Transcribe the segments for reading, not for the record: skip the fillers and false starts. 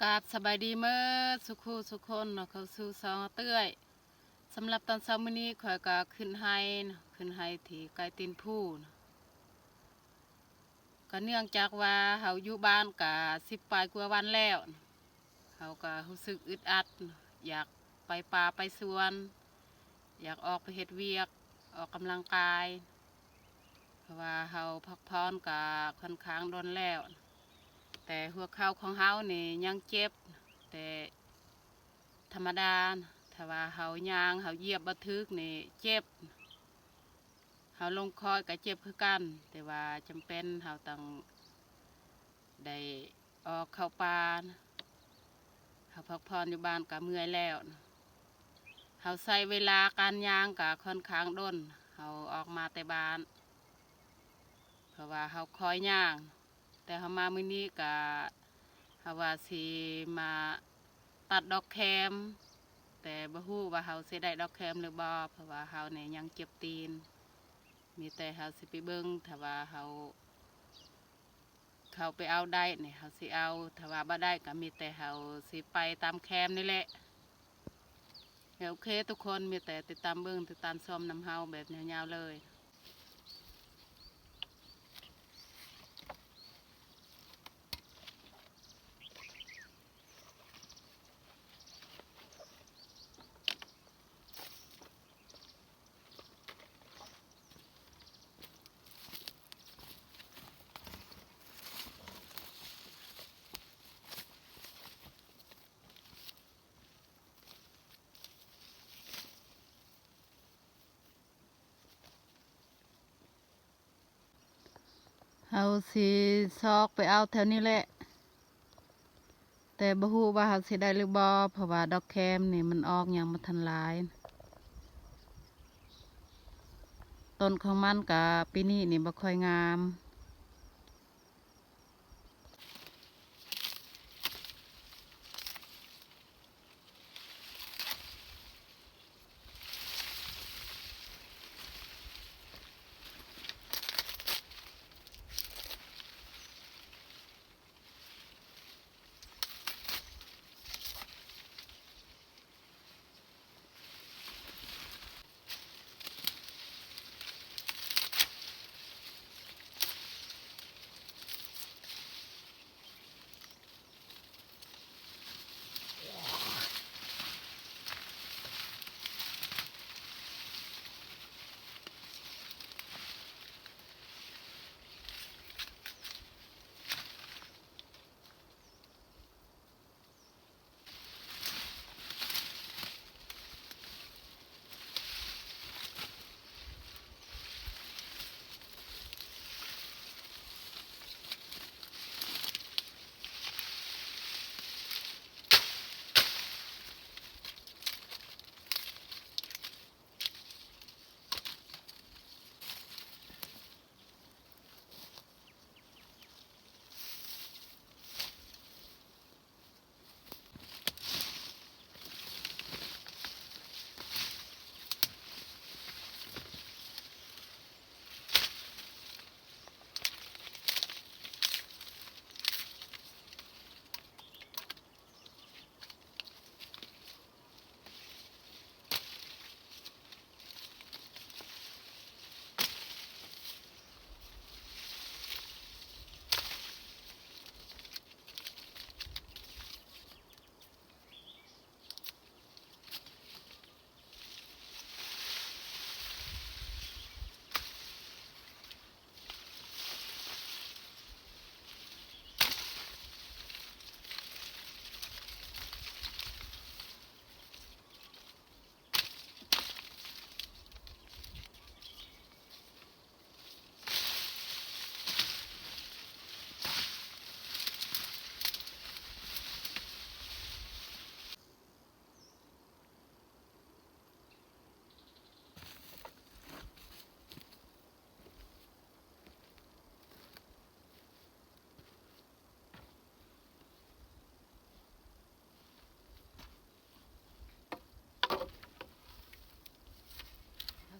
กราบสบายดีเมื่อสุขสุขคนเนาะเข้าสู่ซองเตื้อยสำหรับตอนเช้ามื้อนี้ข่อยก็ขึ้นไห้ที่ไกลตีนผู้ก็เนื่องจากว่าเฮาอยู่บ้านก็10ปลายกว่าวันแล้วเฮาก็รู้สึกอึดอัดอยากไปป่าไปสวนอยากออกไปเฮ็ดเวียกออกกำลังกายเพราะว่าเฮาพักผ่อนก็ค่อนข้างดนแล้วแต่หัวเข่าของเฮานี่ยังเจ็บแต่ธรรมดาถ้าว่าเฮาย่างเฮาเหยียบบ่ถึกนี่เจ็บเฮาลงคอยก็เจ็บคือกันแต่ว่าจำเป็นเฮาต้องได้ออกเข้าป่าเฮาพักผ่อนอยู่บ้านก็เมื่อยแล้วเฮาใช้เวลาการย่างก็ค่อนข้างดนเฮาออกมาแต่บ้านเพราะว่าเฮาคอยย่างแต่เฮามามื้อนี้ก็เฮาว่าสิมาตัดดอกแคมแต่บ่ฮู้ว่าเฮาสิได้ดอกแคมหรือบ่เพราะว่าเฮานี่ยังเจ็บตีนมีแต่เฮาสิไปเบิ่งถ้าว่าเฮาเข้าไปเอาได้นี่เฮาสิเอาถ้าว่าบ่ได้ก็มีแต่เฮาสิไปตามแคมนี่แหละโอเคทุกคนมีแต่ติดตามเบิ่งติดตามชมนำเฮาแบบยาวๆเลยเฮาสิซอกไปเอาแถวนี้แหละแต่บ่ฮู้ว่าเฮาสิได้หรือบ่เพราะว่าดอกแคมนี่มันออกยังบ่ทันหลายต้นของมันก็ปีนี้นี่บ่ค่อยงาม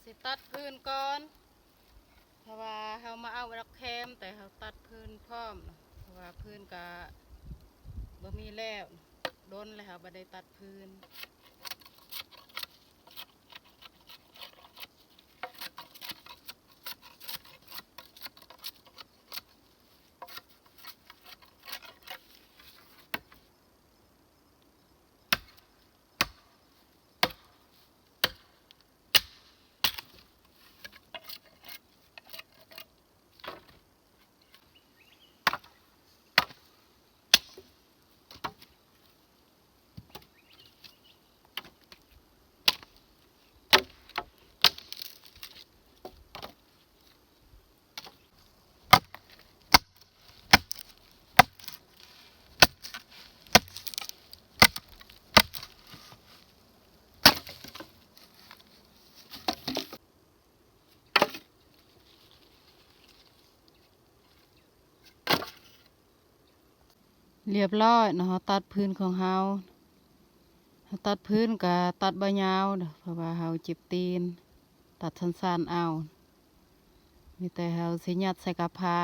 สิตัดพื้นก่อนเพราะว่าเฮามาเอาดอกแคมแต่เฮาตัดพื้นพร้อมเพราะว่าพื้นก็บ่ มีแล้วโดนเลยค่ะบ่ได้ตัดพื้นเรียบร้อยเนาะตัดพื้นของเฮาตัดพื้นกับตัดใบยาวเพราะว่าเฮาเจ็บตีนตัดสั้นๆเอามีแต่เฮาสิยัดใส่กระพา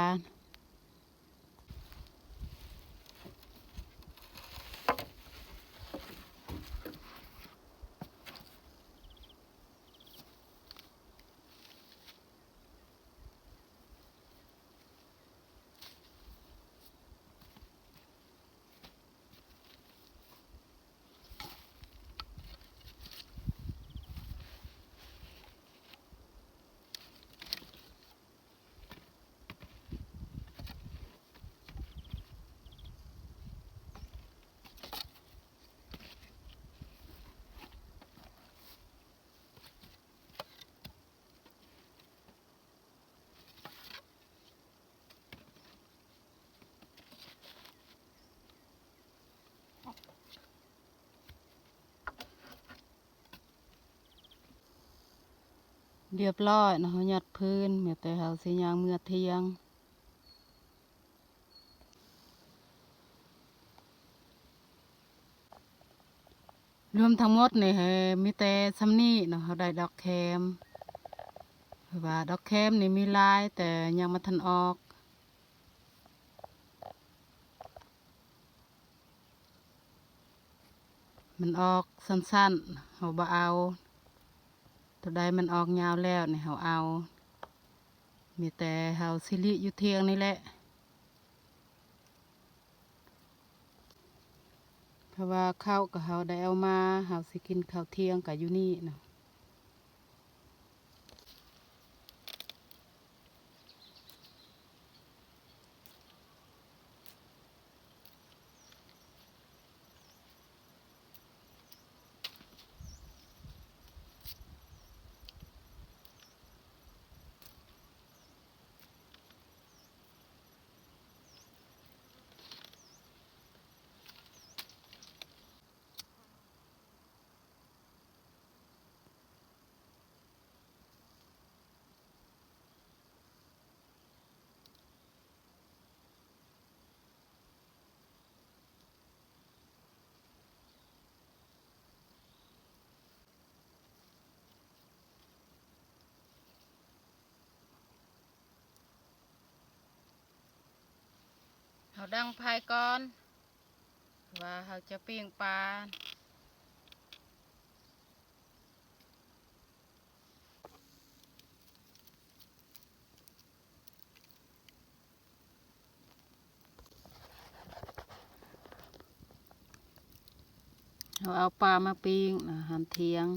เรียบร้อยเนาะยัดพื้นมีแต่เฮาสิย่างเมื่อเที่ยงรวมทั้งหมดนี่มีแต่ซ้ำนี้เนาะเฮาได้ดอกแคมเพราะว่าดอกแคมนี่มีลายแต่ยังบ่ทันออกมันออกสั้นๆเฮาบ่เอาตัวใดมันออกยาวแล้วนี่เฮาเอามีแต่เฮาสิริอยู่เที่ยงนี่แหละเพราะว่าข้าวกับเฮาได้เอามาเฮาสิกินข้าวเที่ยงกับอยู่นี่เนาะเฮาดังไฟก่อนว่าเฮาจะปิ้งปลาเฮาเอาปลามาปิ้งอาหารเที่ยง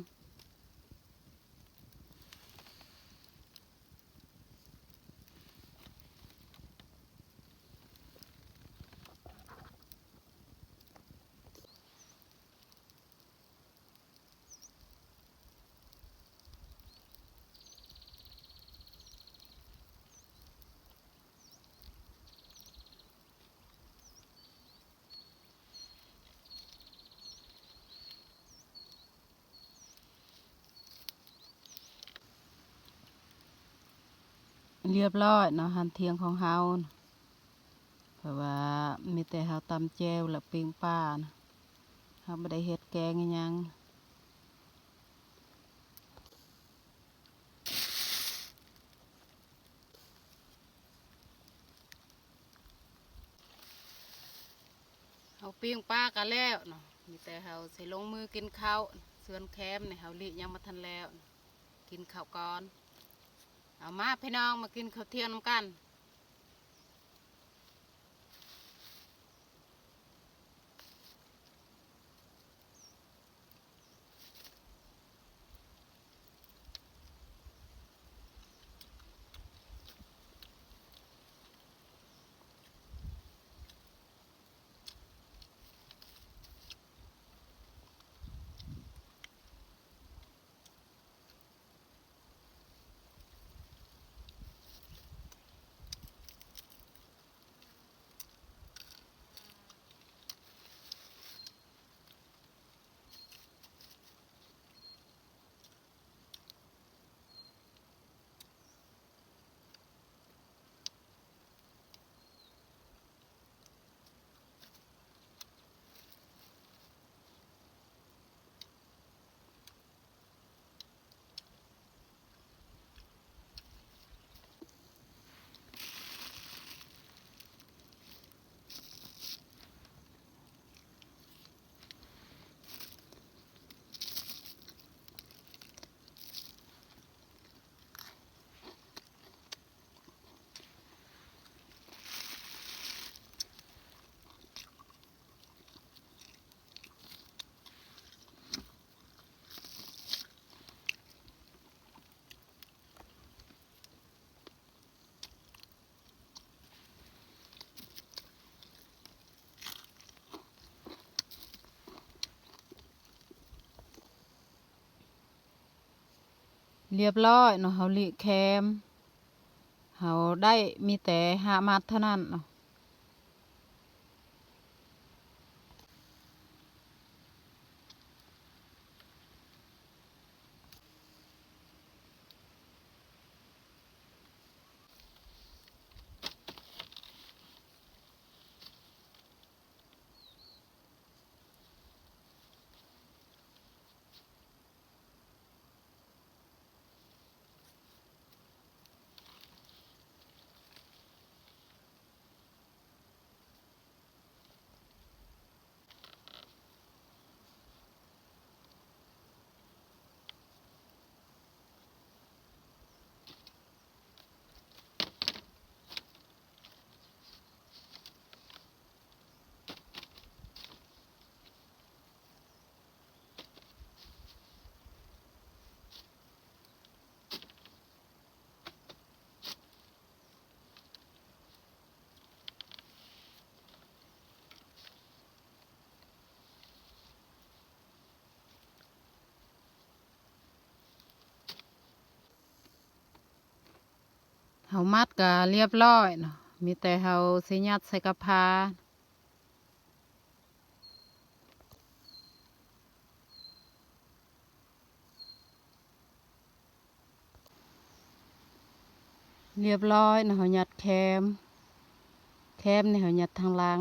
เรียบร้อยเนาะอาหารเที่ยงของเฮาเพราะว่ามีแต่เฮาตำแจ่วและปิ้งปลานะเฮาบ่ได้เฮ็ดแกงอิหยัง เฮาปิ้งปลาก็แล้วเนาะมีแต่เฮาสิลงมือกินข้าวส่วนแคมนี่เฮาลิยังบ่ทันแล้วกินข้าวก่อนเอามาพี่น้องมากินข้าวเที่ยงนํกันเรียบร้อยเนาะเฮาลิแคมเฮาได้มีแต่5 มัดเท่านั้นเนาะเฮามัดก็เรียบร้อยเนาะมีแต่เฮาสิยัดใส่กระพาเรียบร้อยเนาะเฮายัดแคมนี่เฮายัดทางหลัง